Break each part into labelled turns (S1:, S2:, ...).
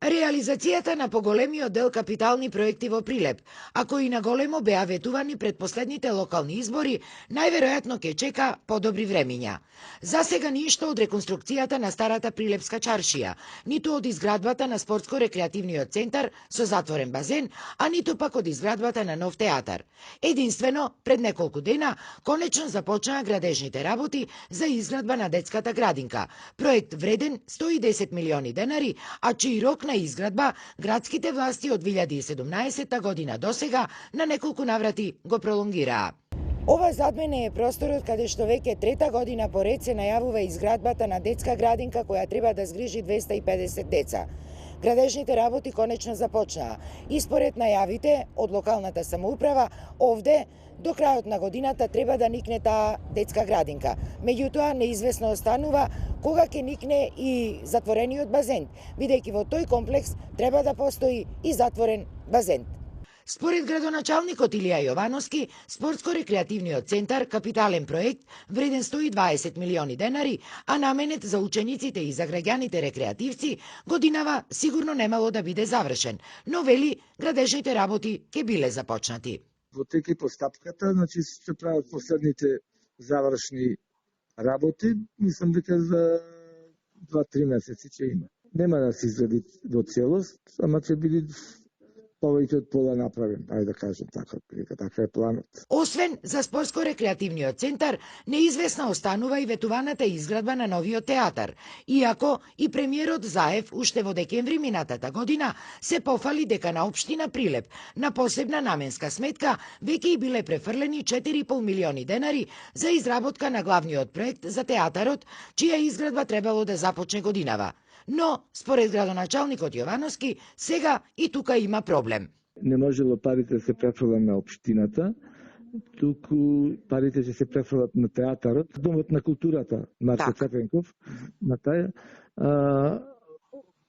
S1: Реализацијата на поголемиот дел капитални проекти во Прилеп, а кои на големо беа ветувани пред последните локални избори, најверојатно ќе чека подобри времиња. За сега ништо од реконструкцијата на старата Прилепска чаршија, ниту од изградбата на спортско-рекреативниот центар со затворен базен, а ниту пак од изградбата на нов театар. Единствено, пред неколку дена, конечно започнаа градежните работи за изградба на детската градинка, проект вреден 110 милиони денари, а чиј рок на изградба градските власти од 2017 година до сега на неколку наврати го пролонгираа. Ова зад мене е просторот каде што веќе трета година поред се најавува изградбата на детска градинка која треба да згрижи 250 деца. Градежните работи конечно започнаа и според најавите од локалната самоуправа, овде до крајот на годината треба да никне таа детска градинка. Меѓутоа, неизвестно останува кога ќе никне и затворениот базен, бидејќи во тој комплекс треба да постои и затворен базен. Според градоначалникот Илија Јовановски, спортско-рекреативниот центар, капитален проект, вреден 120 милиони денари, а наменет за учениците и за граѓаните рекреативци, годинава сигурно немало да биде завршен, но вели градежните работи ќе биле започнати.
S2: Во теки постапката, значи се прават последните завршни работи, мислам дека за 2-3 месеци ќе има. Нема да се изгради во целост, ама ќе биде повеќе од пола направен, ајде да кажем така, така е планот.
S1: Освен за спортско-рекреативниот центар, неизвестна останува и ветуваната изградба на новиот театар, иако и премиерот Заев уште во декември минатата година се пофали дека на општина Прилеп на посебна наменска сметка веќе и биле префрлени 4,5 милиони денари за изработка на главниот проект за театарот, чија изградба требало да започне годинава. Но, според градоначалникот Јовановски, сега и тука има проблем.
S2: Не можело парите да се префрлат на општината, туку парите ќе се префрлат на театарот, Домот на културата Марко Цепенков, на тај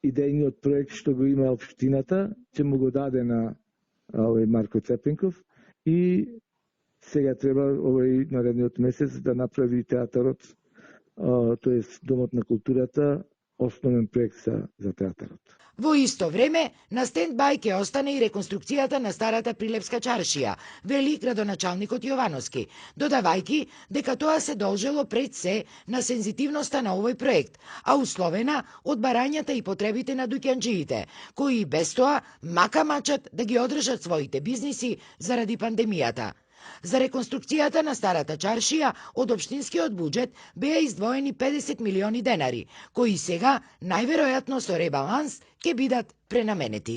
S2: идејниот проект што го има општината, ќе му го даде на Марко Цепенков и сега треба овој наредниот месец да направи театарот, тоест Домот на културата, основен проект за театарот.
S1: Во исто време, на стендбај ќе остане и реконструкцијата на старата Прилепска чаршија, вели градоначалникот Јовановски, додавајќи дека тоа се должело пред се на сензитивноста на овој проект, а условена од барањата и потребите на дуќанџиите, кои и без тоа мака мачат да ги одржат своите бизниси заради пандемијата. За реконструкцијата на старата чаршија од општинскиот буџет беа издвоени 50 милиони денари, кои сега најверојатно со ребаланс ќе бидат пренаменети.